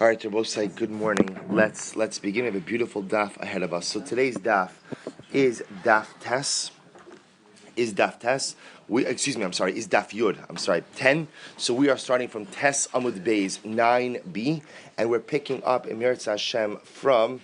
All right, Rabosai, good morning. Let's begin. We have a beautiful daf ahead of us. So today's daf is daf tes. Is daf tes. Is daf yud. 10. So we are starting from tes amud beis 9b, and we're picking up Emir Hashem from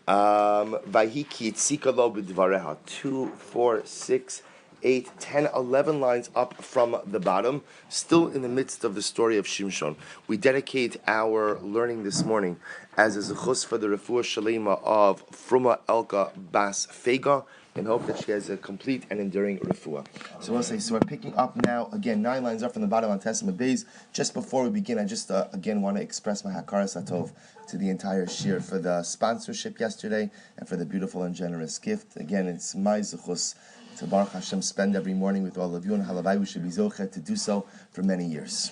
Vayiki Tzika Lo B'Dvareha 2, 4, 6, 8, 10, 11 lines up from the bottom, still in the midst of the story of Shimshon. We dedicate our learning this morning as a zechus for the refuah shalema of Fruma Elka Bas Fega, in hope that she has a complete and enduring refuah. So we're picking up now, again, 9 lines up from the bottom on Testament Bays. Just before we begin, I just again want to express my hakaras hatov to the entire shir for the sponsorship yesterday and for the beautiful and generous gift. Again, it's my zechus to Baruch Hashem spend every morning with all of you, and halavai we should be zochet to do so for many years.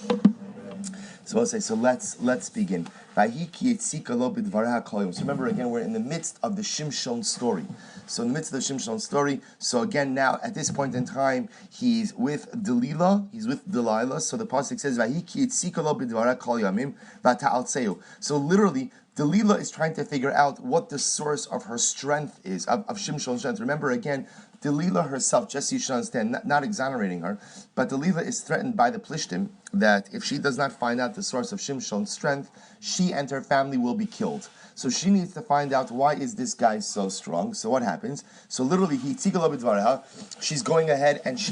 So let's begin. So remember again, we're in the midst of the Shimshon story. So in the midst of the Shimshon story, so again now at this point in time, he's with Delilah. So the pasuk says, so literally, Delilah is trying to figure out what the source of her strength is, of Shimshon's strength. Remember again, Delilah herself, just so you should understand, not exonerating her, but Delilah is threatened by the Plishtim that if she does not find out the source of Shimshon's strength, she and her family will be killed. So she needs to find out, why is this guy so strong? So what happens? So literally, she's going ahead and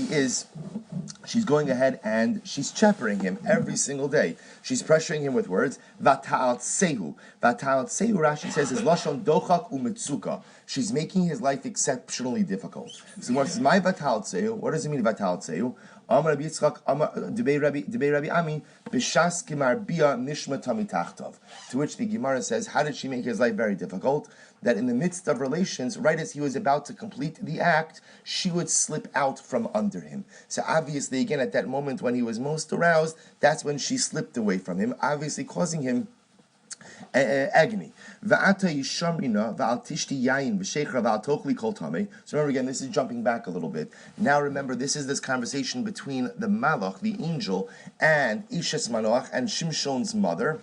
she's champering him every single day. She's pressuring him with words. Vata'al sehu, Rashi says, is lashon dochak umetzuka. She's making his life exceptionally difficult. So what does my vata'al sehu? What does it mean vata'al sehu? Amar Rabbi Yitzchak, Debei Rabbi Ami, B'shas kimar bia nishma tami tachtav. To which the Gemara says, how did she make his life very difficult? That in the midst of relations, right as he was about to complete the act, she would slip out from under him. So obviously, again, at that moment when he was most aroused, that's when she slipped away from him, obviously causing him agony. So remember again, this is jumping back a little bit. Now remember, this is this conversation between the Malach, the angel, and Ishes Manoach, and Shimshon's mother,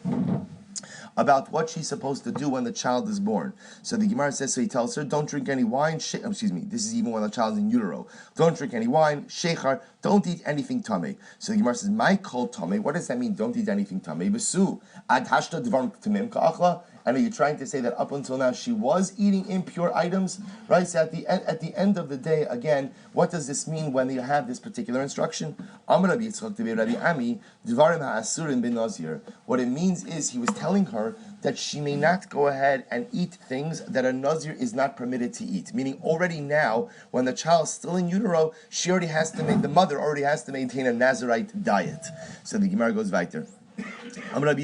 about what she's supposed to do when the child is born. So the Gemara says, so he tells her, don't drink any wine, this is even when the child is in utero. Don't drink any wine, shechar, don't eat anything tamei. So the Gemara says, my kol tamei, what does that mean, don't eat anything tamei? Besu, ad hashta dvar tamim ka'achla. And are you trying to say that up until now she was eating impure items? Right? So at the end of the day, again, what does this mean when you have this particular instruction? What it means is he was telling her that she may not go ahead and eat things that a Nazir is not permitted to eat. Meaning already now, when the child is still in utero, the mother already has to maintain a Nazirite diet. So the Gemara goes weiter. So we'll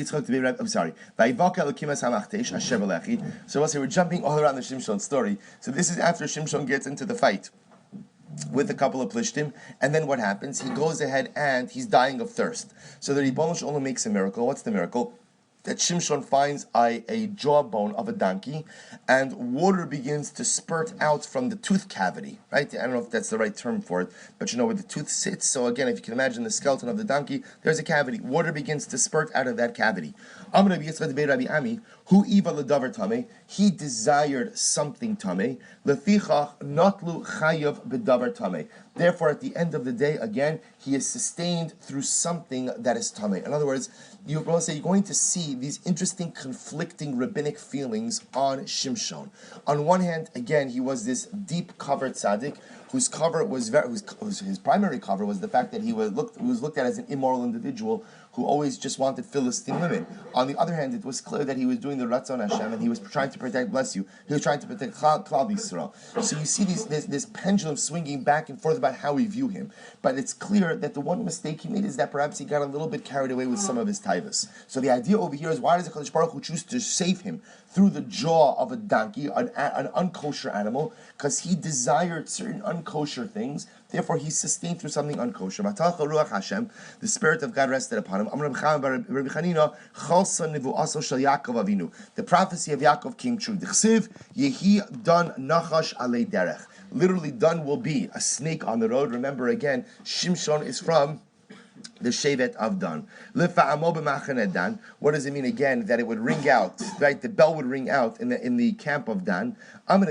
say we're jumping all around the Shimshon story. So this is after Shimshon gets into the fight with a couple of Plishtim, and then what happens? He goes ahead and he's dying of thirst. So the Ribono Shel Olam makes a miracle. What's the miracle? That Shimshon finds a jawbone of a donkey, and water begins to spurt out from the tooth cavity, right? I don't know if that's the right term for it, but you know where the tooth sits. So again, if you can imagine the skeleton of the donkey, there's a cavity. Water begins to spurt out of that cavity. He desired something tamei. Therefore, at the end of the day, again, he is sustained through something that is tamei. In other words, you're going to see these interesting conflicting rabbinic feelings on Shimshon. On one hand, again, he was this deep covered tzaddik whose cover was his primary cover was the fact that he was looked at as an immoral individual who always just wanted Philistine women. On the other hand, it was clear that he was doing the Ratzon Hashem and he was trying to protect, he was trying to protect Klal Yisrael. So you see this pendulum swinging back and forth about how we view him. But it's clear that the one mistake he made is that perhaps he got a little bit carried away with some of his taivas. So the idea over here is, why does the Kadosh Baruch Hu choose to save him through the jaw of a donkey, an unkosher animal? Because he desired certain unkosher things. Therefore, he's sustained through something unkosher. The Spirit of God rested upon him. The prophecy of Yaakov came true. Literally, done will be a snake on the road. Remember again, Shimshon is from the Shevet of Dan. What does it mean again? That it would ring out, right? The bell would ring out in the camp of Dan. It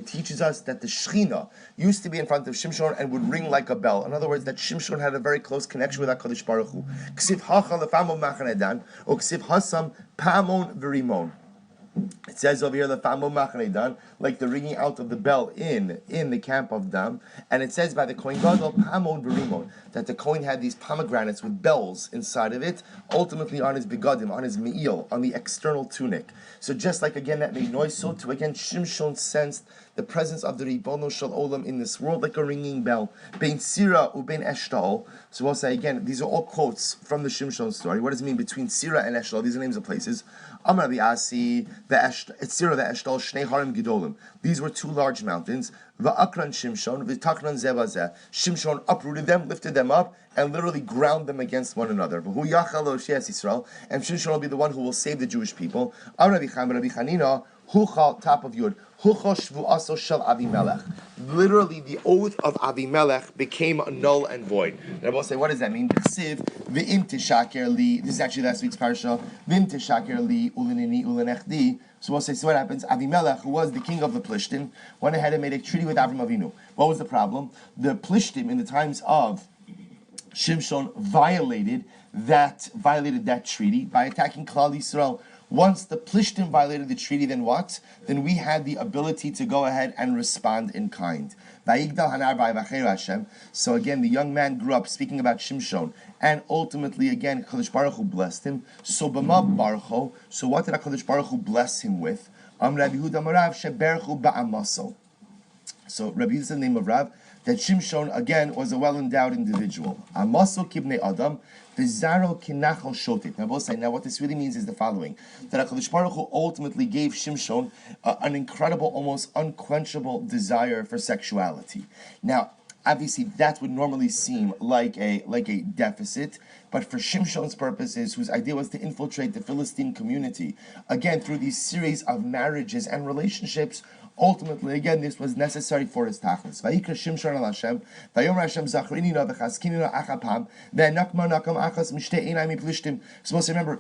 teaches us that the Shechina used to be in front of Shimshon and would ring like a bell. In other words, that Shimshon had a very close connection with HaKadosh Baruch Hu. Ksiv hacha lefamo machane Dan, or ksiv hasam pamon v'rimon. It says over here, like the ringing out of the bell in the camp of Dam, and it says by the Kohen Gadol Pamon Berimon that the Kohen had these pomegranates with bells inside of it, ultimately on his begadim, on his me'il, on the external tunic. So just like again that made noise, so too again Shimshon sensed the presence of the Ribono Shel Olam in this world like a ringing bell. Bein Sira ubein Eshtaol. So we'll say again, these are all quotes from the Shimshon story. What does it mean between Sira and Eshtaol? These are names of places. Amar Asi, Sira Eshtaol, Shnei Harim Gedolim. These were two large mountains. Va'akran Shimshon, v'takran zebazeh. Shimshon uprooted them, lifted them up, and literally ground them against one another. V'hu yachal Oshias Yisrael, and Shimshon will be the one who will save the Jewish people. Amar Rabbi Chanina, Huchal, top of Yud. Literally, the oath of Avimelech became null and void. And I will say, what does that mean? This is actually last week's parasha. So we'll say, so what happens? Avimelech, who was the king of the Plishtim, went ahead and made a treaty with Avram Avinu. What was the problem? The Plishtim, in the times of Shimshon, violated that treaty by attacking Klal Yisrael. Once the Plishtim violated the treaty, then what? Then we had the ability to go ahead and respond in kind. So again, the young man grew up speaking about Shimshon, and ultimately, again, HaKadosh Baruch Hu blessed him. So b'ma baruch. So what did HaKadosh Baruch Hu bless him with? So Rabbi Yehuda said the name of Rav, that Shimshon, again, was a well-endowed individual. Amaso kibnei Adam, v'zaro kinachal shotit. Now what this really means is the following, that HaKadosh Baruch Hu ultimately gave Shimshon an incredible, almost unquenchable desire for sexuality. Now, obviously, that would normally seem like a deficit, but for Shimshon's purposes, whose idea was to infiltrate the Philistine community, again, through these series of marriages and relationships, ultimately, again, this was necessary for his tachlis. Vayikra Shimshon al Hashem, Vayomer Hashem Zachrini no v'chaskini no achapam, ve'nakma nakam achas mishtei einai miplishtim. So remember,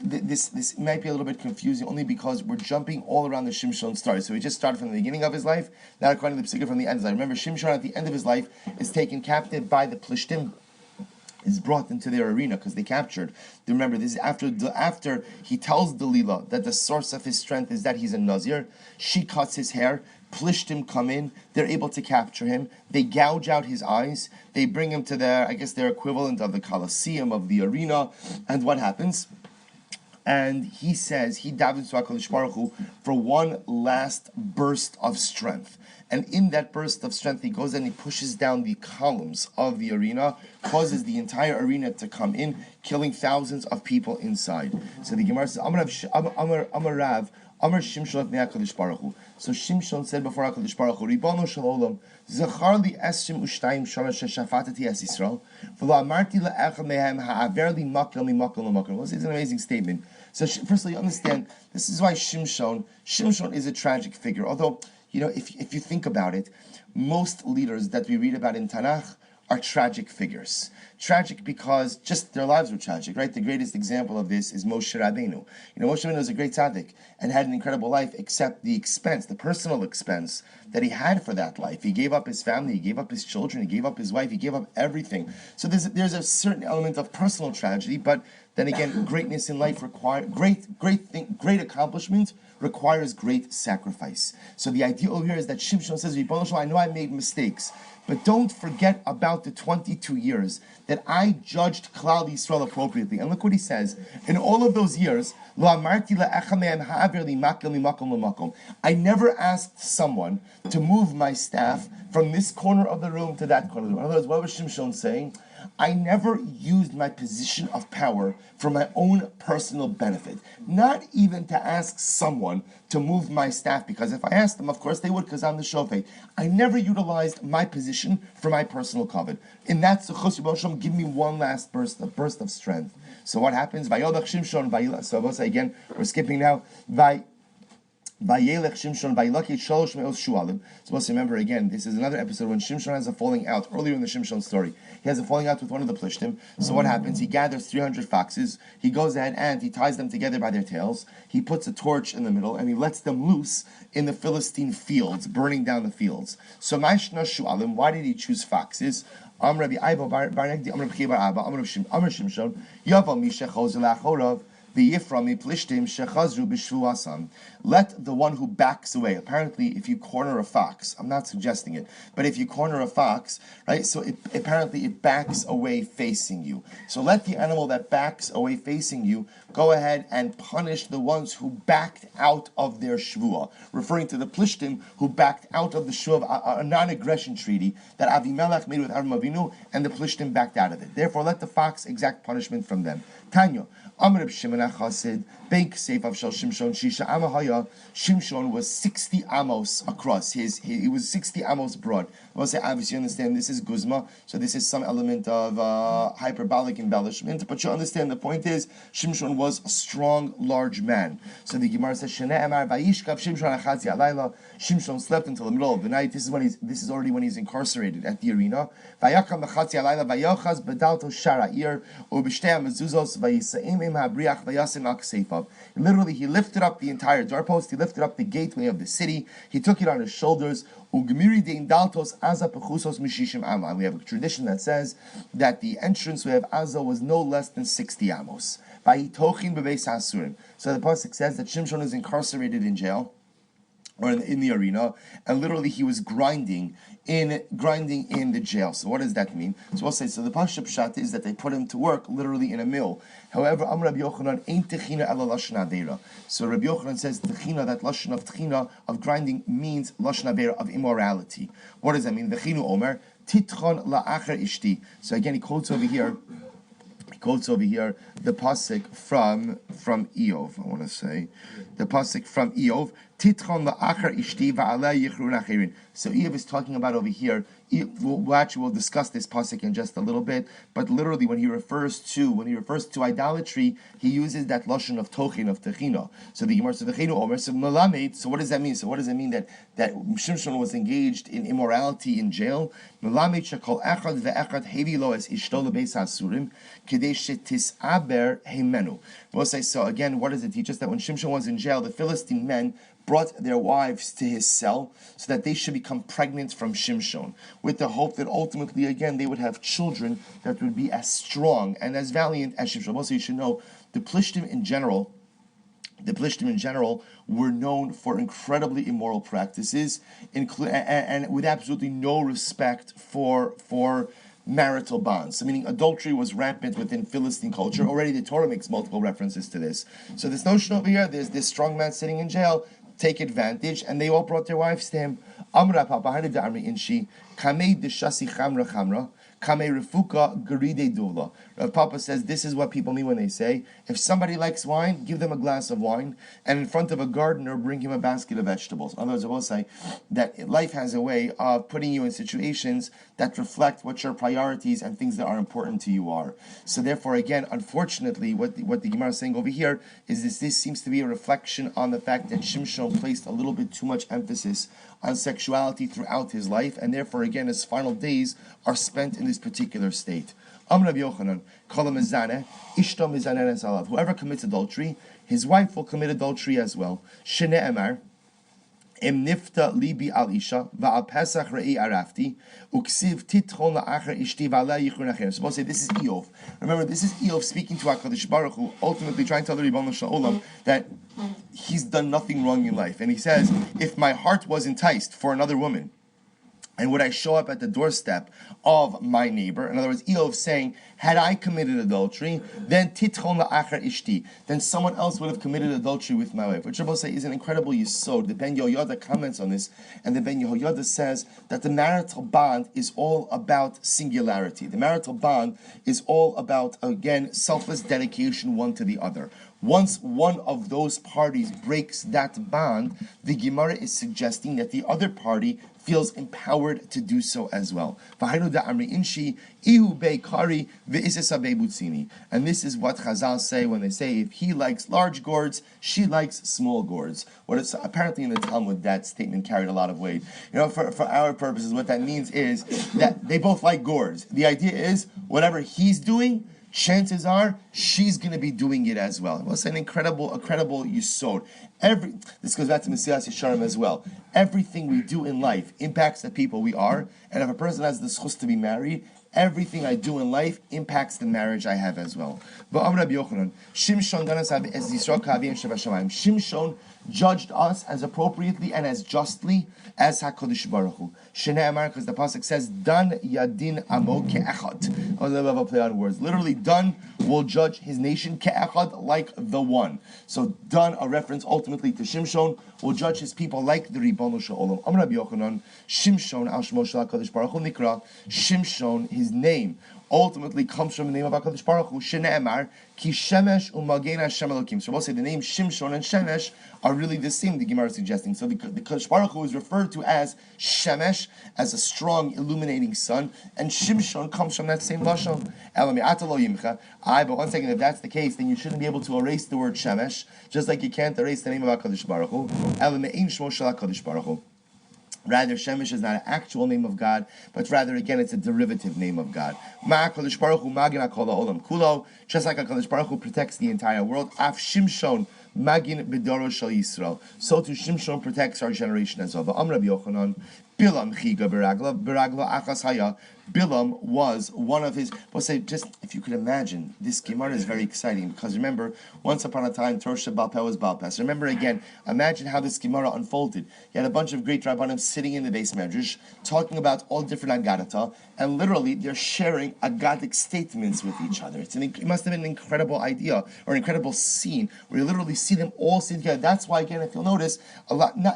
this might be a little bit confusing, only because we're jumping all around the Shimshon story. So we just started from the beginning of his life, now according to the Psikha from the end of his life. Remember, Shimshon at the end of his life is taken captive by the Plishtim, is brought into their arena because they captured. Remember, this is after he tells Delilah that the source of his strength is that he's a Nazir. She cuts his hair. Plishtim come in. They're able to capture him. They gouge out his eyes. They bring him to their equivalent of the Colosseum, of the arena. And what happens? And he says, he davens to HaKadosh Baruch Hu for one last burst of strength. And in that burst of strength, he goes and he pushes down the columns of the arena, causes the entire arena to come in, killing thousands of people inside. So the Gemara says, Amar Rav, Amar Shimshon Lefnei HaKadosh Baruch Hu. So Shimshon said before HaKadosh Baruch Hu, Ribono Shel Olam, Zachar li esrim ushtayim shana sheshafatati es Yisrael, v'lo amarti le'echa mehem ha'aver li makel mimakel l'makel. Well, this is an amazing statement. So firstly, you understand, this is why Shimshon is a tragic figure. Although, if you think about it, most leaders that we read about in Tanakh are tragic figures. Tragic because just their lives were tragic, right? The greatest example of this is Moshe Rabbeinu. Moshe Rabbeinu was a great tzaddik and had an incredible life, except the expense, the personal expense that he had for that life. He gave up his family, he gave up his children, he gave up his wife, he gave up everything. So there's a certain element of personal tragedy, but then again, greatness in life requires great accomplishment requires great sacrifice. So the idea over here is that Shimshon says, I know I made mistakes, but don't forget about the 22 years that I judged Klal Yisrael appropriately. And look what he says. In all of those years, I never asked someone to move my staff from this corner of the room to that corner of the room. In other words, what was Shimshon saying? I never used my position of power for my own personal benefit. Not even to ask someone to move my staff, because if I asked them, of course they would, because I'm the shofet. I never utilized my position for my personal covet. In that, Sechus give me one last burst of strength. So what happens? Vayodach Shimshon, so I will say again, we're skipping now. Vayelech Shimshon Vayilaki Shalosh Me'os Shualim. Supposed to remember again, this is another episode when Shimshon has a falling out. Earlier in the Shimshon story, he has a falling out with one of the Plishtim. So what happens? He gathers 300 foxes. He goes ahead and he ties them together by their tails. He puts a torch in the middle and he lets them loose in the Philistine fields, burning down the fields. So Ma'ishna Shualim. Why did he choose foxes? Amr Rabbi Aiva Bar Negdi Amr B'Chei Bar Abba Amr Shimshon Yavam Misha Chozel Achorav. Let the one who backs away. Apparently, if you corner a fox, I'm not suggesting it, but if you corner a fox, right? So apparently it backs away facing you. So let the animal that backs away facing you go ahead and punish the ones who backed out of their shvuah, referring to the Plishtim who backed out of the shvuah, a non-aggression treaty that Avimelech made with Avram Avinu, and the Plishtim backed out of it. Therefore, let the fox exact punishment from them. Tanya. Amr Shimon Chasid, Beik Seif of Shimshon, Shisha Amahaya. Shimshon was 60 amos across. He was 60 amos broad. I want to say, obviously, you understand this is Guzma, so this is some element of hyperbolic embellishment. But you understand the point is, Shimshon was a strong, large man. So the Gemara says, Shene Emar Vayishkav Shimshon Achatzi Alayla. Shimshon slept until the middle of the night. This is already when he's incarcerated at the arena. Vayakam Achatzi Alayla Vayochaz Bedalto Sharair Ubishtei Mezuzos Vayisaim. Literally, he lifted up the entire doorpost, he lifted up the gateway of the city, he took it on his shoulders. We have a tradition that says that the entrance way of Azza was no less than 60 amos. So the pasuk says that Shimshon is incarcerated in jail, or in the arena, and literally he was grinding in the jail. So what does that mean? So we'll say, so the Pashup Pshat is that they put him to work literally in a mill. However, Amr Rabbi Yochanan ain't techina ela lashon aveira. So Rabbi Yochanan says techina, that lashon of techina of grinding means lashon aveira of immorality. What does that mean? V'chinu omer titchon la'acher ishti. So again, he quotes over here the pasuk from Eov. I want to say the pasuk from Eov. Titchon la'achar ishti va'alei yichrun acherin. So Eov is talking about over here. We'll discuss this pasuk in just a little bit. But literally, when he refers to idolatry, he uses that lashon of tochin, of techina. So the Gemara says v'cheinu omer. So melamed. So what does that mean? So what does it mean that Shimshon was engaged in immorality in jail? Melamed shekol echad ve'echad hevi lo es ishto lebeis hasurim kedei shetisaber heimenu. We'll say, so again, what does it teach us? That when Shimshon was in jail, the Philistine men brought their wives to his cell so that they should become pregnant from Shimshon, with the hope that ultimately, again, they would have children that would be as strong and as valiant as Shimshon. Also, you should know, the Plishtim in general were known for incredibly immoral practices, and with absolutely no respect for marital bonds. So meaning adultery was rampant within Philistine culture. Already the Torah makes multiple references to this. So this notion over here, there's this strong man sitting in jail, take advantage, and they all brought their wives to him. Amra Papa de Amri Inshi, Kamei de Shasi Chamra Chamra, Kamei Refuka Garide Dula. Rav Papa says this is what people mean when they say, if somebody likes wine, give them a glass of wine, and in front of a gardener, bring him a basket of vegetables. In other words, I will say that life has a way of putting you in situations that reflect what your priorities and things that are important to you are. So therefore, again, unfortunately, what the Gemara is saying over here is this seems to be a reflection on the fact that Shimshon placed a little bit too much emphasis on sexuality throughout his life, and therefore, again, his final days are spent in this particular state. Amr Yochanan, whoever commits adultery, his wife will commit adultery as well. Shene Emar, Em nifta libi al isha va'al pesach rei arafti uksiv titchon la'achar ishti va'alei yichur nachem. Suppose say this is Eov. Remember, this is Eov speaking to HaKadosh Baruch Hu, ultimately trying to tell the Ribono Shel Olam that he's done nothing wrong in life. And he says, if my heart was enticed for another woman, and would I show up at the doorstep of my neighbor? In other words, Eov saying, had I committed adultery, then titchon la'achar ishti, then someone else would have committed adultery with my wife. Which Rabbi say is an incredible yisod. The Ben Yehoyada comments on this, and the Ben Yehoyada says that the marital bond is all about singularity. The marital bond is all about, again, selfless dedication one to the other. Once one of those parties breaks that bond, the Gemara is suggesting that the other party feels empowered to do so as well. And this is what Chazal say when they say if he likes large gourds, she likes small gourds. What is apparently in the Talmud, that statement carried a lot of weight. For our purposes, what that means is that they both like gourds. The idea is whatever he's doing, chances are she's going to be doing it as well. It's an incredible yisod. This goes back to Mesilas Yesharim as well. Everything we do in life impacts the people we are, and if a person has the zchus to be married, everything I do in life impacts the marriage I have as well. Shimshon judged us as appropriately and as justly as HaKadosh Baruch Hu. Shneimar, because the pasuk says, "Dan yadin amo ke'echad." I love a play on words. Literally, Dan will judge his nation ke'echad, like the one. So Dan, a reference ultimately to Shimshon, will judge his people like the Ribono Shel Olam. Amar Rabbi Yochanan, Shimshon al shmo shel HaKadosh Baruch Hu nikra. Shimshon, his name, ultimately comes from the name of HaKadosh Baruch Hu. Shneimar ki shemesh u'magen Hashem Elokim. So we'll say the name Shimshon and Shemesh are really the same, the Gemara is suggesting. So the Kadosh Baruch Hu is referred to as Shemesh, as a strong, illuminating sun, and Shimshon comes from that same Lashon. But one second, if that's the case, then you shouldn't be able to erase the word Shemesh, just like you can't erase the name of HaKadosh Baruch Hu. Rather, Shemesh is not an actual name of God, but rather, again, it's a derivative name of God. Just like HaKadosh Baruch Hu protects the entire world, Af Shimshon Magin B'doro Shel Yisrael, so too Shimshon protects our generation as well. Amar Rabbi Yochanan, Bilam Chiga Beragla Achas Haya. Bilam was one of his. We'll say, just if you could imagine, this Gemara is very exciting because remember, once upon a time, Torah Shabbal Peh was Baal Peh. So remember again, imagine how this Gemara unfolded. You had a bunch of great Rabbanim sitting in the base medrash, talking about all different Agadata, and literally they're sharing Agadic statements with each other. It must have been an incredible idea or an incredible scene where you literally see them all sit together. That's why, again, if you'll notice,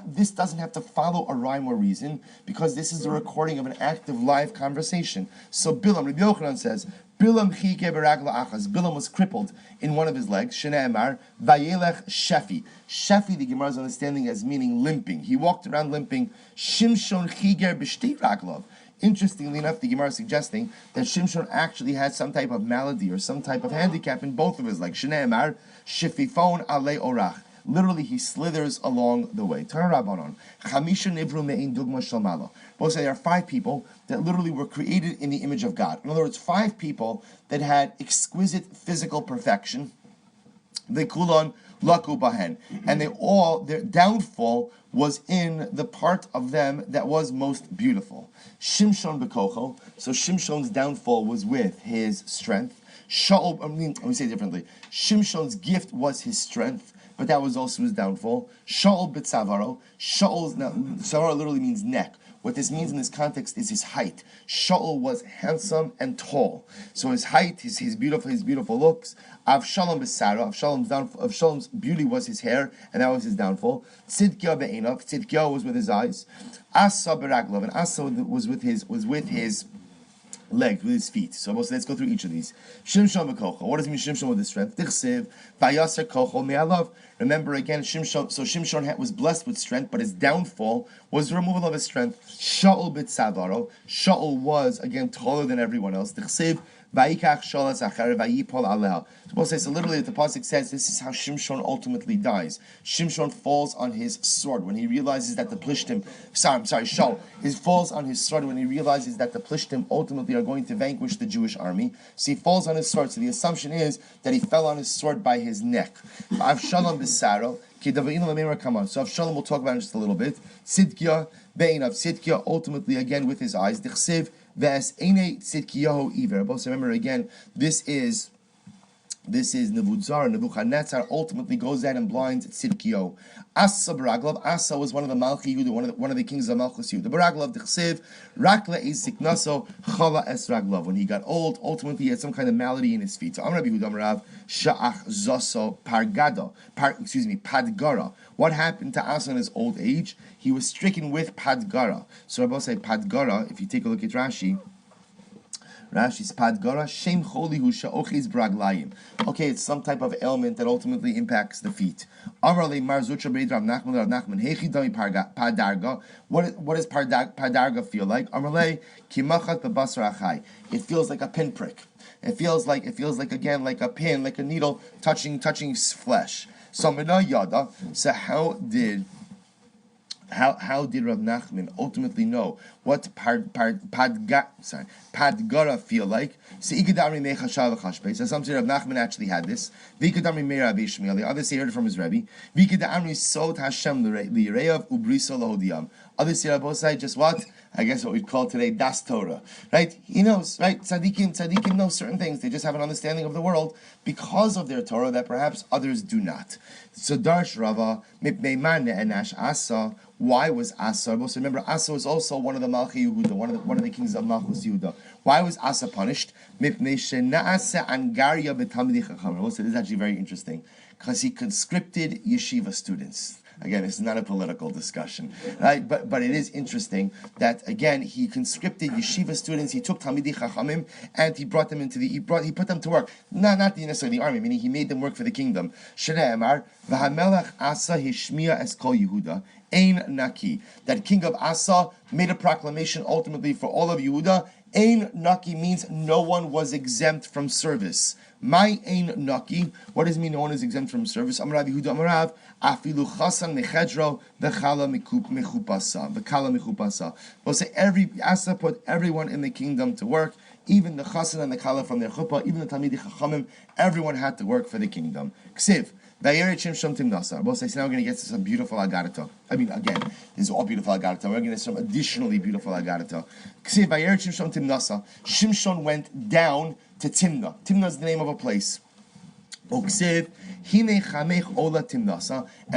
this doesn't have to follow a rhyme or reason because this is a recording of an active live conversation. So Bilam, Rabbi Yochanan says, Bilam chike beragla achas. Bilam was crippled in one of his legs. Shneimar vayelech shefi. Shefi, the Gemara's understanding as meaning limping. He walked around limping. Shimshon chiger b'shtei raglov. Interestingly enough, the Gemara is suggesting that Shimshon actually had some type of malady or some type of handicap in both of his legs. Shneimar shififon alei orach. Literally, he slithers along the way. Both say there are 5 people that literally were created in the image of God. In other words, 5 people that had exquisite physical perfection. Vekulon laku bahen, and their downfall was in the part of them that was most beautiful. Shimshon bekocho. So Shimshon's downfall was with his strength. Let me say it differently. Shimshon's gift was his strength, but that was also his downfall. Shaul b'tzavaro. Tzavaro literally means neck. What this means in this context is his height. Shaul was handsome and tall. So his height, his beautiful looks. Avshalom b'sara. Avshalom's beauty was his hair, and that was his downfall. Tzidkiah be'enav. Tzidkiah was with his eyes. Asa b'raglov. And Asa was with his legs, with his feet. So let's go through each of these. Shimshon v'kocho. What does it mean, Shimshon with his strength? Tichsev vayaser kocho me'alav. Remember again, Shimshon was blessed with strength, but his downfall was the removal of his strength. Shaul b'tzavaro. Shaul was, again, taller than everyone else. Tichsev vayikach shalas achar vayipol aleha. So literally the pasuk says this is how Shimshon ultimately dies. Shimshon falls on his sword when he realizes that the Plishtim, Shaul, falls on his sword when he realizes that the Plishtim ultimately are going to vanquish the Jewish army. So he falls on his sword. So the assumption is that he fell on his sword by his neck. Avshalom b'saro. So Avshalom we'll talk about in just a little bit. Tzidkiah be'enav. Tzidkiah ultimately again with his eyes. Dichsev ve'es ene tzidkiyahu iver. So remember again, this is Nebuchadnezzar ultimately goes out and blinds Tzidkiyahu. Asa b'raglav. Asa was one of the Malchi Yehuda, one of the kings of Malchus Yehuda. B'raglav d'chsev rakla ezik naso chala es raglav. When he got old, ultimately he had some kind of malady in his feet. So Amar Rabbi Yehuda Amarav sha'ach zoso padgara. What happened to Asa in his old age? He was stricken with padgara. So Rabbi say padgara. If you take a look at Rashi. Rashi's padgara shem choli hu sha'ochiz braglayim. Okay, it's some type of ailment that ultimately impacts the feet. Amarle Mar Zutra Beid Rav Nachman Hechi Dami Padarga. What does Padarga feel like? Amarle Kimachat Bebasar Achai. It feels like a pinprick. It feels like again like a pin, like a needle touching flesh. So Mina Yada. So how did Rav Nachman ultimately know what Padgara feel like? So something Rav Nachman actually had this. The others say he heard it from his Rebbe. Others say Rabosai just what? I guess what we'd call today Das Torah. Right? He knows, right? Tzaddikim know certain things. They just have an understanding of the world because of their Torah that perhaps others do not. So Darsh Rava, Mipnei Man Ne'enash Asa. Why was Asa? Remember, Asa was also one of the Malchi Yehuda, one of the kings of Malchus Yehuda. Why was Asa punished? Mipnei Shena'asa Angaria B'Talmidei Chachamim. This is actually very interesting because he conscripted yeshiva students. Again, this is not a political discussion, right? But it is interesting that again he conscripted yeshiva students. He took Talmidei Chachamim and he brought them into he put them to work. Not necessarily the army, meaning he made them work for the kingdom. Shnei Amar v'hamelach Asa hishmiya es kol Yehuda ein naki. That king of Asa made a proclamation ultimately for all of Yehuda. Ein naki means no one was exempt from service. My ein naki. What does it mean no one is exempt from service? Amarav Yehuda Amarav afilu chasan mechedro v'chala mechupasa. We'll say Asa put everyone in the kingdom to work, even the chasan and the kala from their chuppah, even the Talmidei Chachamim. Everyone had to work for the kingdom. Ksiv. We'll say, so now we're going to get to some beautiful agarata. I mean, again, this is all beautiful agarata. We're going to get some additionally beautiful agarata. Shimshon went down to Timnah. Timnah is the name of a place. And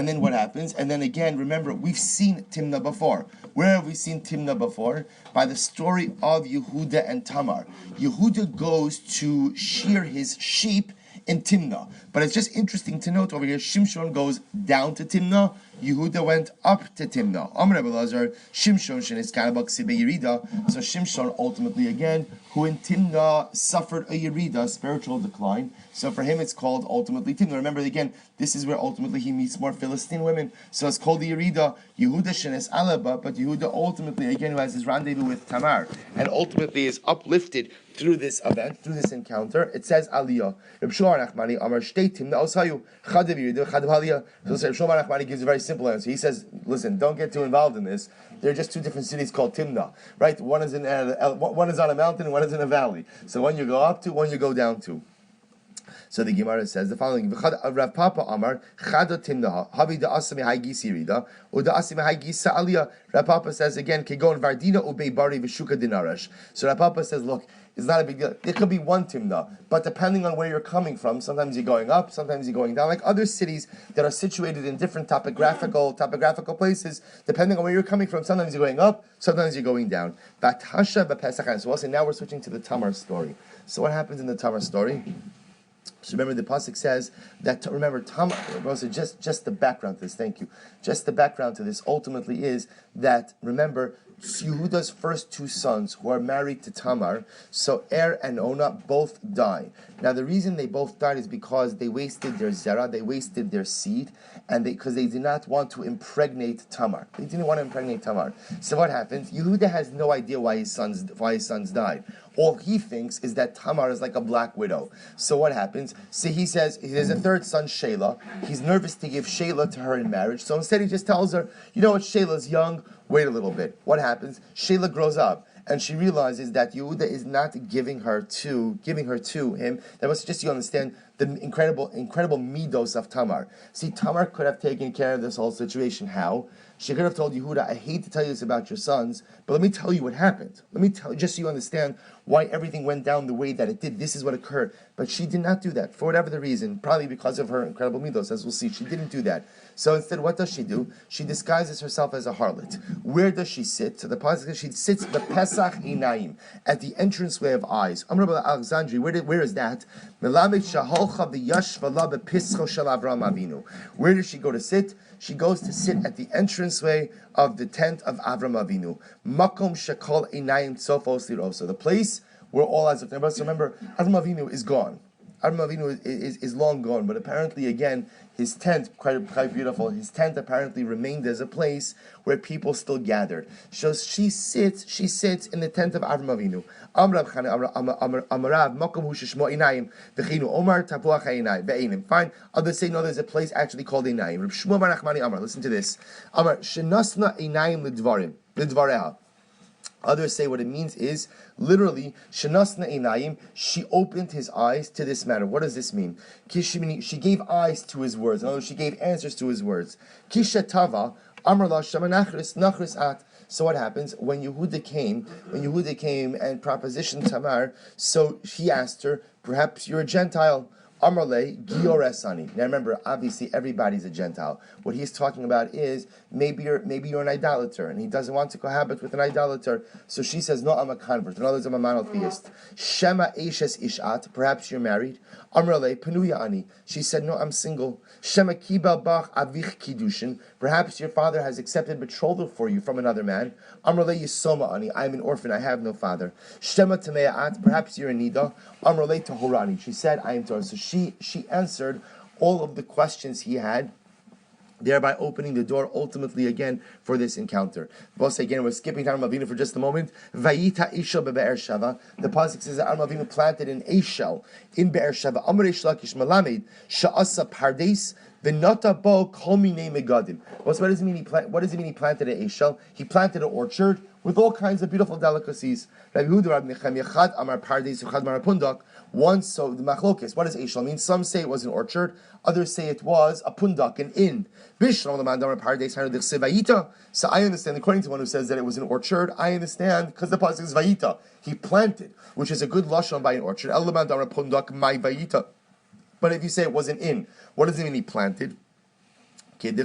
then what happens? And then again, remember, we've seen Timnah before. Where have we seen Timnah before? By the story of Yehuda and Tamar. Yehuda goes to shear his sheep in Timnah. But it's just interesting to note over here, Shimshon goes down to Timnah, Yehuda went up to Timnah. Amr Rebbe Lazar, Shimshon shenis kanabak sibe Yerida. So Shimshon ultimately again, who in Timnah suffered a Yerida, spiritual decline. So for him it's called ultimately Timnah. Remember again, this is where ultimately he meets more Philistine women. So it's called the Yerida. Yehuda shenis alaba, but Yehuda ultimately again who has his rendezvous with Tamar and ultimately is uplifted through this event, through this encounter. It says Aliyah. Reb Shlomo Nachmani Amar Shtei Timnah Osayu Chadav Yerida Chadav Aliyah. So Reb Shlomo Nachmani gives a very simple answer. He says, listen, don't get too involved in this. There are just two different cities called Timnah, right? One is on a mountain and one is in a valley. So one you go up to, one you go down to. So the Gemara says the following: Rav Papa Amar Chada Timnah Havi da Asami Haigis Yerida or da Asami Haigis Aliyah. Rav Papa says again Kegon Vardina Ubei Bari Vishuka Dinarash. So Rav Papa says, look, it's not a big deal. It could be one Timnah, but depending on where you're coming from, sometimes you're going up, sometimes you're going down. Like other cities that are situated in different topographical places, depending on where you're coming from, sometimes you're going up, sometimes you're going down. Batasha b'Pesach. So also now we're switching to the Tamar story. So what happens in the Tamar story? So remember, the pasuk says that. Remember, Tamar. Just the background to this. Thank you. Just the background to this ultimately is that. Remember, Yehuda's first two sons who are married to Tamar, so Er and Ona both die. Now the reason they both died is because they wasted their zera, they wasted their seed, and because they did not want to impregnate Tamar. They didn't want to impregnate Tamar. So what happens? Yehuda has no idea why his sons died. All he thinks is that Tamar is like a black widow. So what happens? So he says, there's a third son, Shelah. He's nervous to give Shelah to her in marriage. So instead he just tells her, you know what, Shelah's young, wait a little bit. What happens? Shelah grows up. And she realizes that Yehuda is not giving her to him. That was just, you understand, the incredible midos of Tamar. See, Tamar could have taken care of this whole situation. How? She could have told Yehuda, I hate to tell you this about your sons, but let me tell you what happened. Let me tell you, just so you understand why everything went down the way that it did. This is what occurred. But she did not do that, for whatever the reason, probably because of her incredible midos, as we'll see. She didn't do that. So instead, what does she do? She disguises herself as a harlot. Where does she sit? So the pasuk, she sits the Pesach Inaim, at the entranceway of eyes. Amr Alexandri, where is that? Where does she go to sit? She goes to sit at the entranceway of the tent of Avram Avinu. Makom Shekol Einayim Tzofos Liroso, the place we're all as of but remember, Avram Avinu is gone. Avram Avinu is long gone, but apparently again his tent, quite beautiful. His tent apparently remained as a place where people still gathered. So she sits in the tent of Avram Avinu. Fine. Others say no, there's a place actually called Einayim. Listen to this. Others say what it means is literally Shanasna Einayim. She opened his eyes to this matter. What does this mean? She gave eyes to his words. In other words, she gave answers to his words. Kishatava Amar la Shamanachris Nachris At. So what happens when Yehuda came and propositioned Tamar? So he asked her, perhaps you're a Gentile. Amarle Gioresani. Now remember, obviously everybody's a Gentile. What he's talking about is maybe you're an idolater, and he doesn't want to cohabit with an idolater. So she says, no, I'm a convert. In other words, I'm a monotheist. Shema Eshes Ishat. Perhaps you're married. Amarle Penuya Ani. She said, no, I'm single. Shema Kibel Bach Avich Kiddushin. Perhaps your father has accepted betrothal for you from another man. Amarle Yisoma Ani. I'm an orphan. I have no father. Shema Tameat. Perhaps you're a Nida. Amarle Tahorani. She said, I am Torah. So she answered all of the questions he had, thereby opening the door ultimately again for this encounter. Boss, again, we're skipping down Avinu for just a moment. Vayita Eshel beBe'er Sheva. The pasuk says that Avinu planted an Eshel in Be'er Sheva. Amar Reish Lakish Melamed Sha'asa Pardes V'nata Bo Kol Minei Megadim. What does it mean? What does it mean? He planted an Eshel. He planted an orchard with all kinds of beautiful delicacies. Rabbi Yehuda, Rabbi Nechemia, Chad Amar Pardes Chad Amar Pundak. Once, so the machlokes, what does Eshel mean? Some say it was an orchard, others say it was a pundak, an inn. So I understand, according to one who says that it was an orchard, I understand because the pasuk is Vayita. He planted, which is a good lashon by an orchard. But if you say it was an inn, what does it mean he planted? Because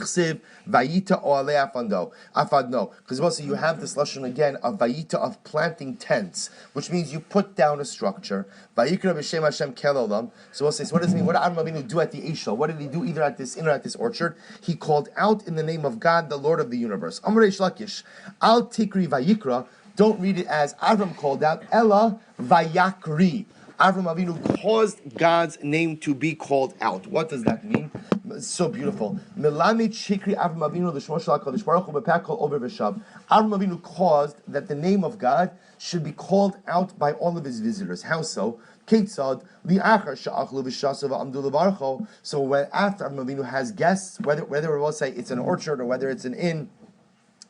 also you have this lashon again of vayita, of planting tents, which means you put down a structure. Vayikra b'shem Hashem kelolam. So we'll say, so what does it mean? What did Avram Avinu do at the Eshel? What did he do either at this inn or at this orchard? He called out in the name of God, the Lord of the universe. Amar Reish Lakish, al tikri vayikra. Don't read it as Avram called out. Ella vayakri. Avram Avinu caused God's name to be called out. What does that mean? It's so beautiful. Avram Avinu caused that the name of God should be called out by all of his visitors. How so? So when after Avram Avinu has guests, whether we'll say it's an orchard or whether it's an inn,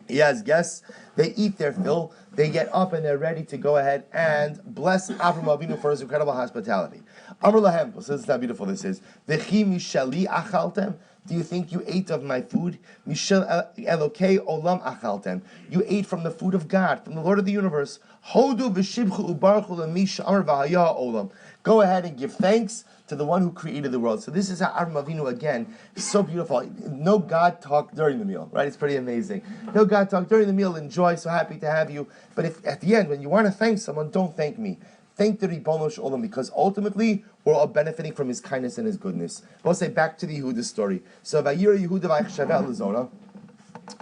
he has guests, they eat their fill, they get up and they're ready to go ahead and bless Avram Avinu for his incredible hospitality. Amar lahem, so this is how beautiful this is. V'chi mishali achaltem. Do you think you ate of my food? Mishel Elokei olam achaltem. You ate from the food of God, from the Lord of the universe. Hodu v'shibchu ubarchu l'mish amar v'haya olam. Go ahead and give thanks to the one who created the world. So this is how Avram Avinu, again, is so beautiful. No God talk during the meal, right? It's pretty amazing. No God talk during the meal. Enjoy, so happy to have you. But if at the end, when you want to thank someone, don't thank me. Thank the Ribono Shel Olam, because ultimately we're all benefiting from his kindness and his goodness. We'll say back to the Yehuda story. So Vayira Yehuda v'Yachshaveh Lezona.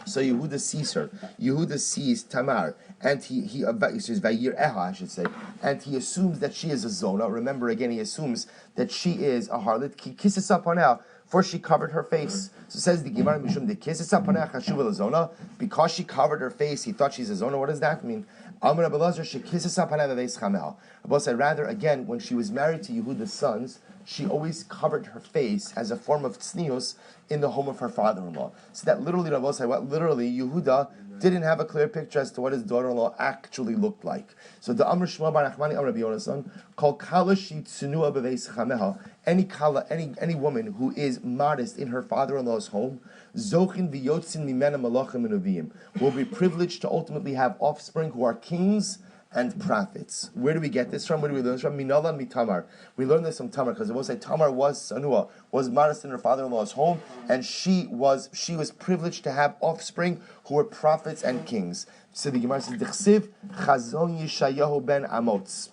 So Yehuda sees her. Yehuda sees Tamar, and he says Vayir Eha, I should say, and he assumes that she is a zona. Remember again, he assumes that she is a harlot. He kisses up on her, for she covered her face. So says the Gemara Mishum the kisses up on her zona, because she covered her face. He thought she's a zona. What does that mean? Amar Abelazar she kisses up on her veis chamel. Abba said rather again when she was married to Yehuda's sons, she always covered her face as a form of tznius in the home of her father-in-law. So that literally, Rabbi said, literally Yehuda didn't have a clear picture as to what his daughter-in-law actually looked like. So the Amr Shmuel Bar Nachmani Amr Rabbi Yonasan called kala she tsunua beveis chameha. Any kala, any woman who is modest in her father-in-law's home, zochin v'yotzin mimena malachim and uvim, will be privileged to ultimately have offspring who are kings and prophets. Where do we get this from? Where do we learn this from? Minala and Tamar. We learn this from Tamar because it will say Tamar was sanua, was modest in her father-in-law's home, and she was privileged to have offspring who were prophets and kings. So the Gemara says, "Dichsiv chazon Yeshayahu ben Amotz."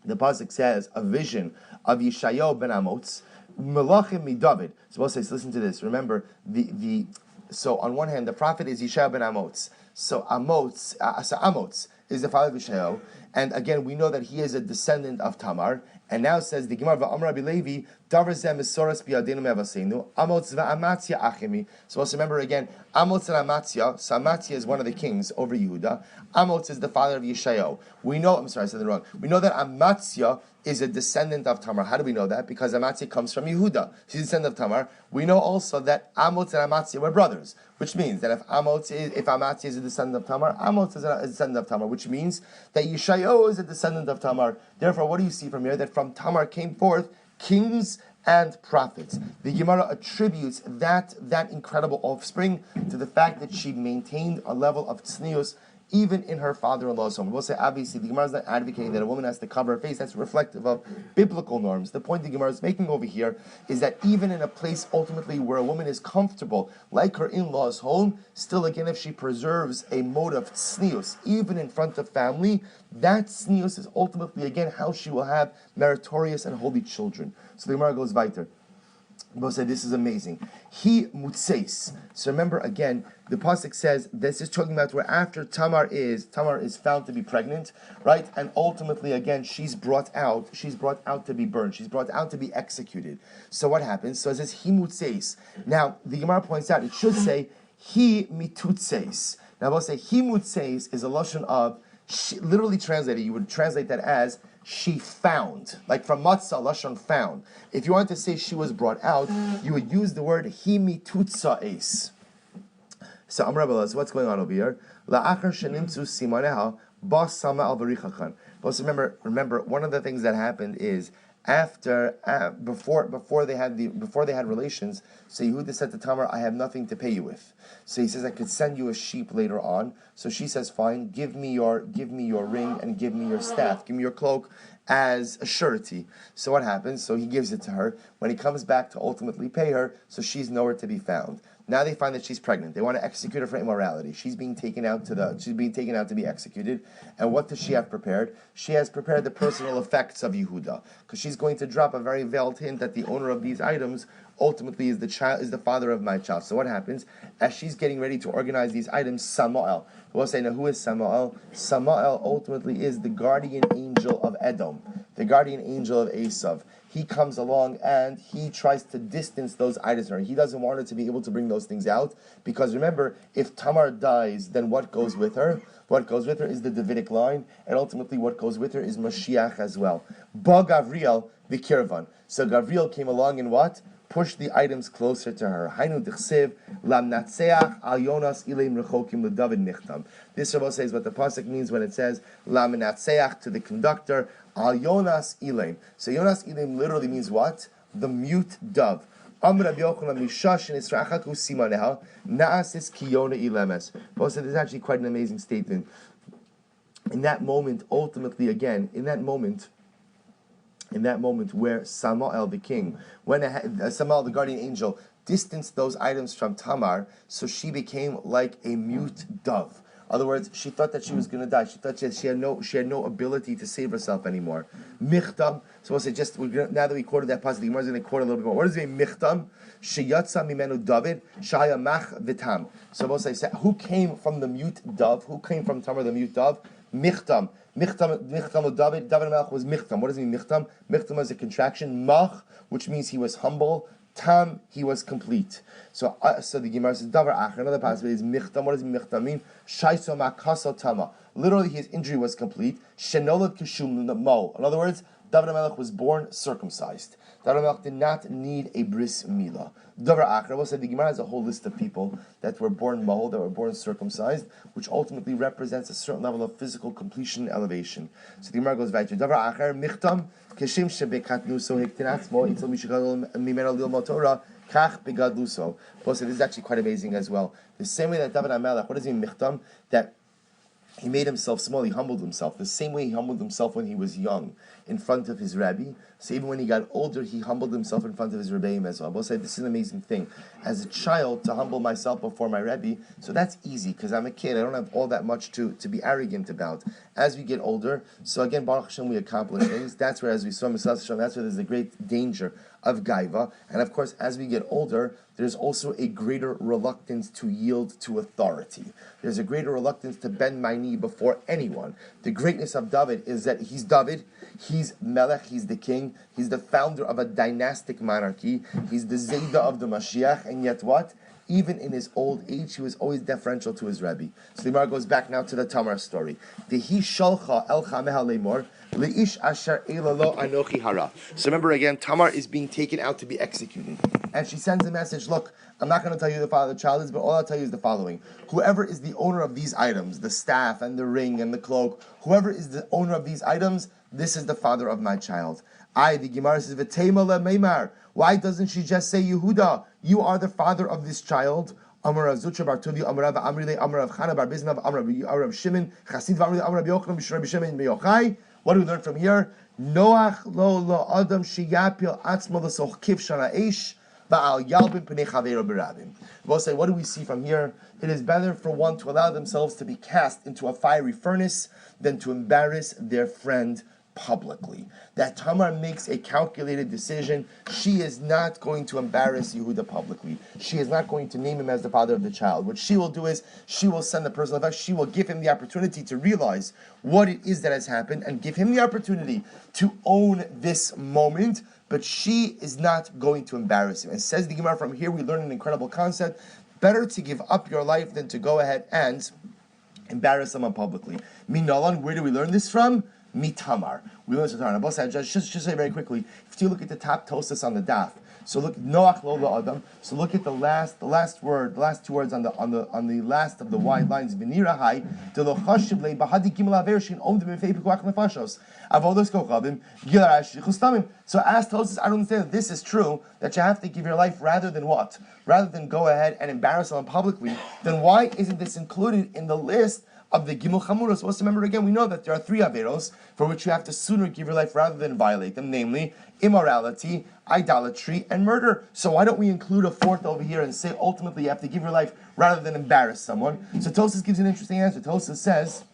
The pasuk says a vision of Yeshayahu ben Amotz, Melachim miDavid. So we'll say, listen to this. Remember so on one hand, the prophet is Yeshayahu ben Amotz. So Amotz is the father of Yeshayahu, And again, we know that he is a descendant of Tamar. And now says the Gemara va'amar Rabbi Levi, davar zeh mesoras biyadenu me'avaseinu, amotz va'amatzia achemi. So let's remember again, Amotz and Amatzia. So Amatzia is one of the kings over Yehuda. Amotz is the father of Yeshayahu. We know, I'm sorry, I said it wrong. We know that Amatzia is a descendant of Tamar. How do we know that? Because Amatzia comes from Yehuda. She's a descendant of Tamar. We know also that Amotz and Amatzia were brothers, which means that if Amatzia is a descendant of Tamar, Amotz is a descendant of Tamar, which means that Yeshayahu is a descendant of Tamar. Therefore, what do you see from here? That from Tamar came forth kings and prophets. The Gemara attributes that incredible offspring to the fact that she maintained a level of tznius even in her father-in-law's home. We'll say, obviously, the Gemara is not advocating that a woman has to cover her face. That's reflective of biblical norms. The point the Gemara is making over here is that even in a place ultimately where a woman is comfortable, like her in-law's home, still again, if she preserves a mode of tznius, even in front of family, that tznius is ultimately, again, how she will have meritorious and holy children. So the Gemara goes weiter. We'll say, this is amazing. He mutseis. So remember again, the pasuk says this is talking about where after Tamar is found to be pregnant, right? And ultimately again she's brought out to be burned. She's brought out to be executed. So what happens? So it says he mutseis. Now the Gemara points out it should say he mitutseis. Now we'll say he mutseis is a lashon of literally translated. You would translate that as she found, like from matzah, lashon found. If you wanted to say she was brought out, you would use the word hi mitutzaes. So Amar Rabbi, so what's going on over here? La'achar shenimtzu simaneha ba sama al varichachan. But remember, one of the things that happened is before they had relations. So Yehuda said to Tamar, "I have nothing to pay you with." So he says, "I could send you a sheep later on." So she says, "Fine, give me your ring and give me your staff, give me your cloak as a surety." So what happens? So he gives it to her. When he comes back to ultimately pay her, so she's nowhere to be found. Now they find that she's pregnant. They want to execute her for immorality. She's being taken out to be executed. And what does she have prepared? She has prepared the personal effects of Yehuda, because she's going to drop a very veiled hint that the owner of these items ultimately is the father of my child. So what happens? As she's getting ready to organize these items, Samael. We'll say, now who is Samael? Samael ultimately is the guardian angel of Edom, the guardian angel of Esav. He comes along and he tries to distance those items from her. He doesn't want her to be able to bring those things out, because remember, if Tamar dies, then what goes with her? What goes with her is the Davidic line, and ultimately what goes with her is Mashiach as well. Ba Gavriel v'kirvan. So Gavriel came along and what? Push the items closer to her. Hainu d'chsev lam natseach al Yonas ileim rechokim l'David nichtam. This Rabbi says what the pasuk means when it says lam natseach to the conductor al Yonas ileim. So Yonas ileim literally means what? The mute dove. Amr Rabbi Yochanan mishash in israchaku simaneha naasis kiyona ilemes. Rabbi said this is actually quite an amazing statement. In that moment, ultimately, again, in that moment where Samael the king, when Samael the guardian angel distanced those items from Tamar, so she became like a mute dove. In other words, she thought that she was going to die. She thought she had no ability to save herself anymore. Michtam. So we'll say now that we quoted that passage, the Gemara is going to quote a little bit more. What does it mean? Michtam. Sheyatsa mimenu David. Shaya mach vitam. So we'll say who came from the mute dove? Who came from Tamar the mute dove? Michtam. Michtam of David. David Melech was Michtam. What does it mean, Michtam? Michtam is a contraction. Mach, which means he was humble. Tam, he was complete. So the Gemara says, Davar Ach, another passage is Michtam. What does Michtam mean? Shaiso Makaso Tama. Literally, his injury was complete. Shenolad Kishum Mo. In other words, David Melech was born circumcised. David Melech did not need a bris milah. Davar Ach, Rabbi said the Gemara has a whole list of people that were born mohel, that were born circumcised, which ultimately represents a certain level of physical completion and elevation. So the Gemara goes back to Davar Acher, Michtam, Keshim Shebekatnuso Hektinatmo, Itzel Mishikadol Mimeno Lil Motora, Kach Begadluso. This is actually quite amazing as well. The same way that David HaMelech, what does he mean, Michtam? That he made himself small, he humbled himself. The same way he humbled himself when he was young in front of his Rabbi. So even when he got older, he humbled himself in front of his Rebbeim as well. Both said, this is an amazing thing. As a child, to humble myself before my Rebbe, so that's easy, because I'm a kid. I don't have all that much to be arrogant about. As we get older, so again, Baruch Hashem, we accomplish things. That's where, as we saw, that's where there's a great danger of gaiva. And of course, as we get older, there's also a greater reluctance to yield to authority. There's a greater reluctance to bend my knee before anyone. The greatness of David is that he's David, he's Melech, he's the king, he's the founder of a dynastic monarchy, he's the Zayda of the Mashiach, and yet what? Even in his old age, he was always deferential to his Rebbe. So the Gemara goes back now to the Tamar story. Dehi shalcha el chameha lemor leish asher elalo anochi hara. So remember again, Tamar is being taken out to be executed, and she sends a message. Look, I'm not going to tell you the father of the child is, but all I'll tell you is the following: whoever is the owner of these items, the staff and the ring and the cloak, whoever is the owner of these items, this is the father of my child. The Gemara says, V'teima le'meimar. Why doesn't she just say, Yehuda, you are the father of this child? Amar Rav Zutra bar Tuli, Amar Rav Amrile, Amar Rav Chana bar Biznav, Amar Rav Shimon, Chasid Amrile, Amar Rav Yochanan, Mishra B'Shimon Meyochai. What do we learn from here? Noach lo adam sheyapil atzmo l'soch kif shana eish ba'al yalbin p'nei chaveiro b'rabim. We'll say, what do we see from here? It is better for one to allow themselves to be cast into a fiery furnace than to embarrass their friend publicly. That Tamar makes a calculated decision. She is not going to embarrass Yehuda publicly. She is not going to name him as the father of the child. What she will do is, she will send the personal effect. She will give him the opportunity to realize what it is that has happened and give him the opportunity to own this moment, but she is not going to embarrass him. And says the Gemara, from here we learn an incredible concept. Better to give up your life than to go ahead and embarrass someone publicly. Minalan, where do we learn this from? Mitamar. We learn Sotah. Both sides, just say very quickly. If you look at the top tosas on the daf, so look Noach lo Adam. So look at the last word, the last two words on the last of the wide lines. V'nira hai de lo chashiv le bahadi gimel aver shin omdim b'fei pikuach nefashos avodos kochavim gilar chustamim. So ask Tosas, I don't understand that this is true, that you have to give your life rather than what? Rather than go ahead and embarrass someone publicly, then why isn't this included in the list of the Gimel Chamuros? So let's remember again, we know that there are three Averos for which you have to sooner give your life rather than violate them, namely immorality, idolatry, and murder. So why don't we include a fourth over here and say ultimately you have to give your life rather than embarrass someone? So Tosas gives an interesting answer. Tosas says,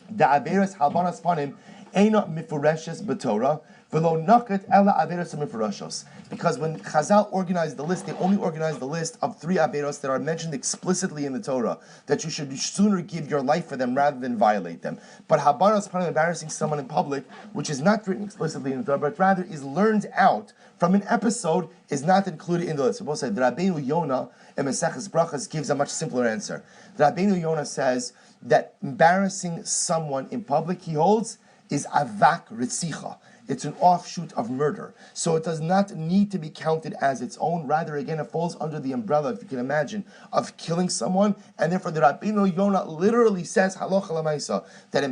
the Averos halbanas panim eina mifureshes b'Torah v'lo nakat ela averos mifuroshos. Because when Chazal organized the list, they only organized the list of three averos that are mentioned explicitly in the Torah, that you should sooner give your life for them rather than violate them. But habanas panim, embarrassing someone in public, which is not written explicitly in the Torah, but rather is learned out from an episode, is not included in the list. So both say, the Rabbeinu Yonah in Maseches Brachas gives a much simpler answer. The Rabbeinu Yonah says that embarrassing someone in public, he holds, is avak ritzicha. It's an offshoot of murder. So it does not need to be counted as its own. Rather, again, it falls under the umbrella, if you can imagine, of killing someone. And therefore, the Rabbeinu Yonah literally says, halacha l'maisa, that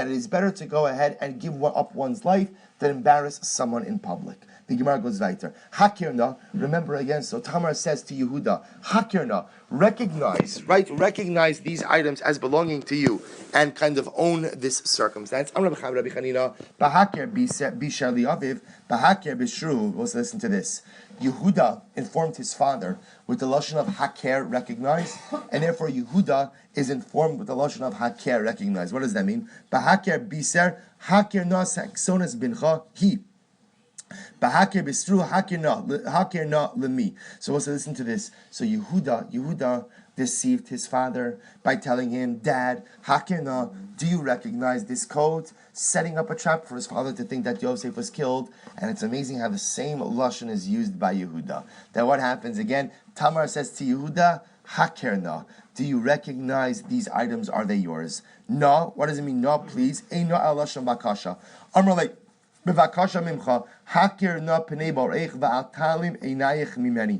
it is better to go ahead and give up one's life than embarrass someone in public. The Gemara goes weiter. Hakirna, remember again, so Tamar says to Yehuda, Hakirna, recognize these items as belonging to you and kind of own this circumstance. Let's listen to this. Yehuda informed his father with the lashon of Haker, recognize, and therefore Yehuda is informed with the lashon of Haker, recognize. What does that mean? Bahaker biser, Haker nas haksonas bincha, he. Bahakir bistru hakir na lemi. So also listen to this. So Yehuda deceived his father by telling him, Dad, hakir na, do you recognize this code? Setting up a trap for his father to think that Yosef was killed. And it's amazing how the same lashon is used by Yehuda. Then what happens again? Tamar says to Yehuda, hakir na, do you recognize these items? Are they yours? No. What does it mean? No, please. Ein no al lashon bakasha. Amar like, Bevakasha mimcha, hakir na pnei bareich va'atalim einayich mimeni.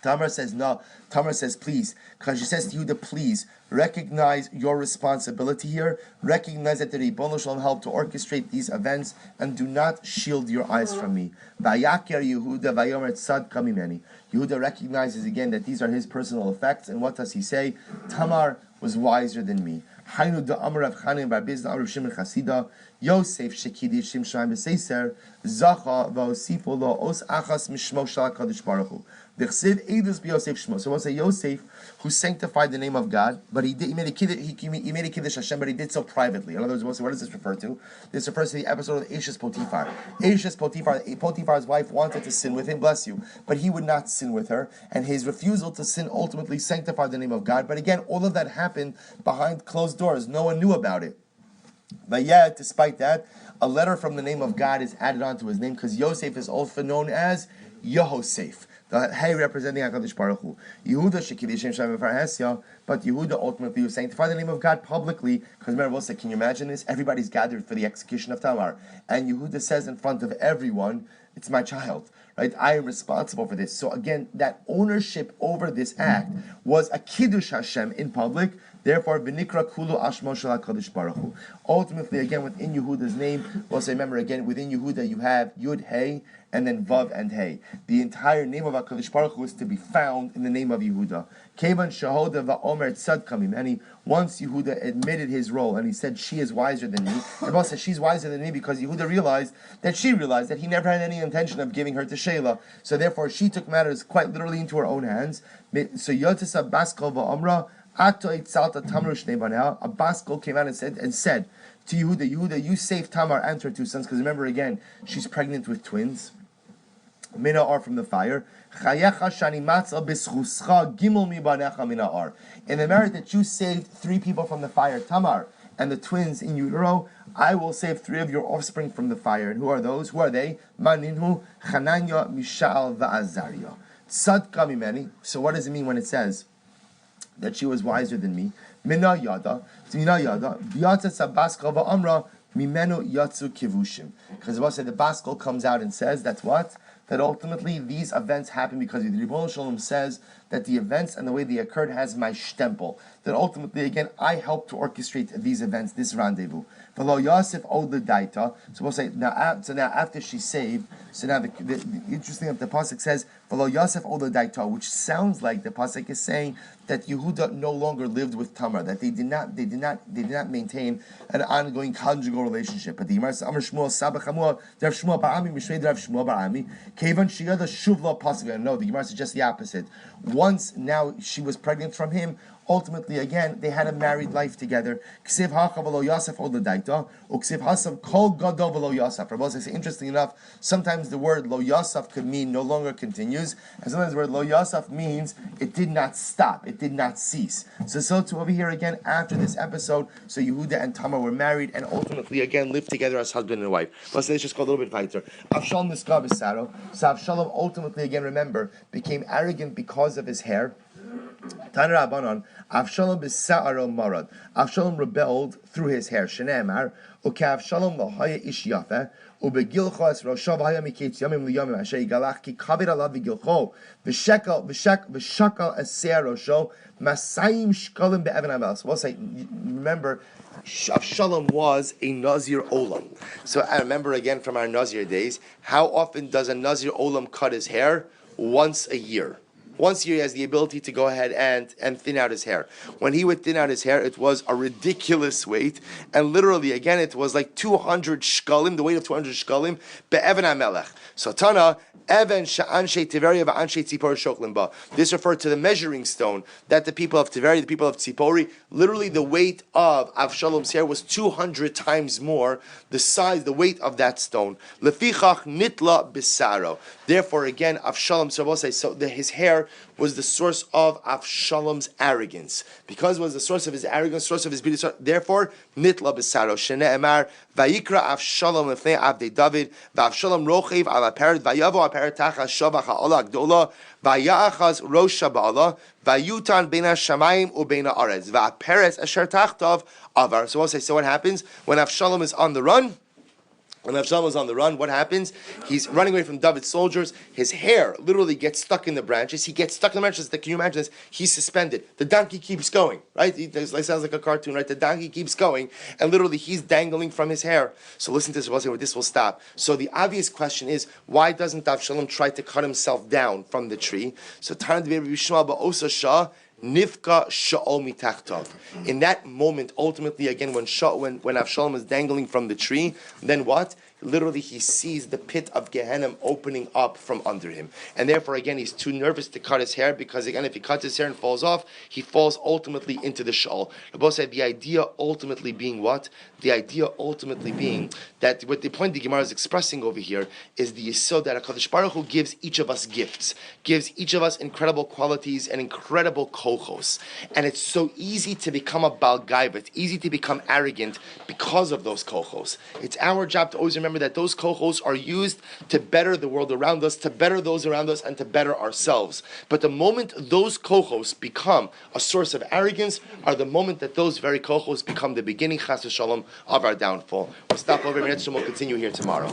Tamar says no. Tamar says please, because she says to Yehuda, please recognize your responsibility here. Recognize that the Ribono Shalom helped to orchestrate these events, and do not shield your eyes from me. Vayakir Yehuda vayomer tzad kamimeni. Yehuda recognizes again that these are his personal effects, and what does he say? Tamar was wiser than me. Hainu da Amar Rav Chanan bar Bizna Rav Shimon Chasida Yosef shekidi shim shayim b'seiser zacha v'osifu lo os achas mishmo shal HaKadosh Baruch Hu. V'chsiv edus b'Yosef shmo. So we'll say Yosef, who sanctified the name of God, but he made a kiddush Hashem, but he did so privately. In other words, we'll say, what does this refer to? This refers to the episode of Eshes Potiphar. Potiphar's wife wanted to sin with him, bless you, but he would not sin with her, and his refusal to sin ultimately sanctified the name of God. But again, all of that happened behind closed doors. No one knew about it. But yet, despite that, a letter from the name of God is added onto his name, because Yosef is also known as Yehosef. The Hey representing HaKadosh Baruch Hu. Yehuda shekidishem shem v'farhesya, but Yehuda ultimately was sanctified the name of God publicly, because remember, we'll say, can you imagine this? Everybody's gathered for the execution of Tamar, and Yehuda says in front of everyone, it's my child. Right? I am responsible for this. So again, that ownership over this act was a kiddush Hashem in public. Therefore, v'nikra kulu ashmo shel HaKadosh Baruch Hu. Ultimately, again, within Yehuda's name, we'll say, remember again, within Yehuda you have Yud, Hey, and then Vav and Hey. The entire name of HaKadosh Baruch Hu is to be found in the name of Yehuda. Kevan shahoda va'omer tzad kamim. And once Yehuda admitted his role, and he said, she is wiser than me. And Rabbi says, she's wiser than me because Yehuda realized that he never had any intention of giving her to Sheila. So therefore, she took matters quite literally into her own hands. So Yotisa Baskal va'omra, Ato itzalta Tamar shnei banea. A Baskal came out and said to Yehuda, you saved Tamar and her two sons, because remember again, she's pregnant with twins. Mina are from the fire. In the merit that you saved 3 people from the fire, Tamar and the twins in utero, I will save 3 of your offspring from the fire. And who are those? Who are they? Maninhu, Hananya, Mishael, Va'azariah. Tzadka mimeni. So what does it mean when it says that she was wiser than me? Mina yada, Biyata Sabaska va'amra, Mimenu yatsu kivushim. Because the said the Baskal comes out and says, that's what? That ultimately these events happen because the Ribono Shel Olam says that the events and the way they occurred has my shtempel. That ultimately, again, I helped to orchestrate these events, this rendezvous. V'lo Yosef od l'daita. So we'll say now after she's saved. So now the interesting that the pasuk says v'lo Yosef od l'daita, which sounds like the pasuk is saying that Yehuda no longer lived with Tamar, that they did not maintain an ongoing conjugal relationship. But the Gemara says Amar Shmuel Sabach Hamua Rav Shmuel Barami Mishnei Rav Shmuel Barami Kevan Shiyada Shuvla pasuk. No, the Gemara says just the opposite. Once now she was pregnant from him, ultimately again they had a married life together. Ksiv hacha v'lo Yosef od l'daita, uksiv hasav kol gadol v'lo Yosef. Rabbi says, interesting enough, sometimes the word lo Yosef could mean no longer continues, and sometimes the word lo Yosef means it did not stop, it did not cease. So to over here again after this episode, so Yehuda and Tamar were married and ultimately again lived together as husband and wife. Let's just go a little bit weiter. Avshalom niskav b'saro. So Avshalom ultimately again, remember, became arrogant because of his hair. Tan Rabbanon, Avshalom b'sa'aro marad. Avshalom rebelled through his hair. Shneimar, u'ke'avshalom l'haya ish yafeh, u'begilcho es roshav haya miketz yamim liyamim asher yigalach ki kavir alav v'gilcho, v'shakal eser rosho, masayim shkalim be'evan hamel. So we'll say, remember, Avshalom was a Nazir Olam. So I remember again from our Nazir days, how often does a Nazir Olam cut his hair? Once a year. Once a year he has the ability to go ahead and thin out his hair. When he would thin out his hair, it was a ridiculous weight. And literally, again, it was like 200 shkalim, the weight of 200 shkalim, be'evan hamelech. So Tana, Even she'anshe Tiveria va'anshe Tzipori shoklim ba. This referred to the measuring stone that the people of Tiveria, the people of Tzipori, literally the weight of Avshalom's hair was 200 times more the size, the weight of that stone. Lefichach nitla bisaro. Therefore, again, Avshalom, so his hair was the source of Avshalom's arrogance. Because it was the source of his arrogance, source of his beauty, therefore, nitla bisaro. Shene emar, vayikra Avshalom lefnei avdei David, va'Avshalom rochev ala peret, vayavo aperet tachas shavach ha'ola gdola, vayachaz rosh ba'ala, vayutan beina shamayim ubeina arez, va'aperet asher tachtav avar. So we'll say, so what happens when Avshalom is on the run? When Avshalom is on the run, what happens? He's running away from David's soldiers. His hair literally gets stuck in the branches. He gets stuck in the branches. Can you imagine this? He's suspended. The donkey keeps going, right? It sounds like a cartoon, right? The donkey keeps going, and literally he's dangling from his hair. So listen to this. We'll see where this will stop. So the obvious question is, why doesn't Avshalom try to cut himself down from the tree? So Taran Dvei Rabbi Yishmael ba'osa shah Nifka Sha'ol Mitachtov. In that moment, ultimately, again, when Avshalom is dangling from the tree, then what? Literally, he sees the pit of Gehenna opening up from under him. And therefore, again, he's too nervous to cut his hair because, again, if he cuts his hair and falls off, he falls ultimately into the Sha'ol. Rabbi said the idea ultimately being what? The idea ultimately being that what the point the Gemara is expressing over here is the yisod that HaKadosh Baruch Hu gives each of us gifts, gives each of us incredible qualities and incredible kochos. And it's so easy to become a Baal Gaiva. It's easy to become arrogant because of those kochos. It's our job to always remember that those kochos are used to better the world around us, to better those around us, and to better ourselves. But the moment those kochos become a source of arrogance are the moment that those very kochos become the beginning, chas v'shalom, of our downfall. We'll stop over here and we'll continue here tomorrow.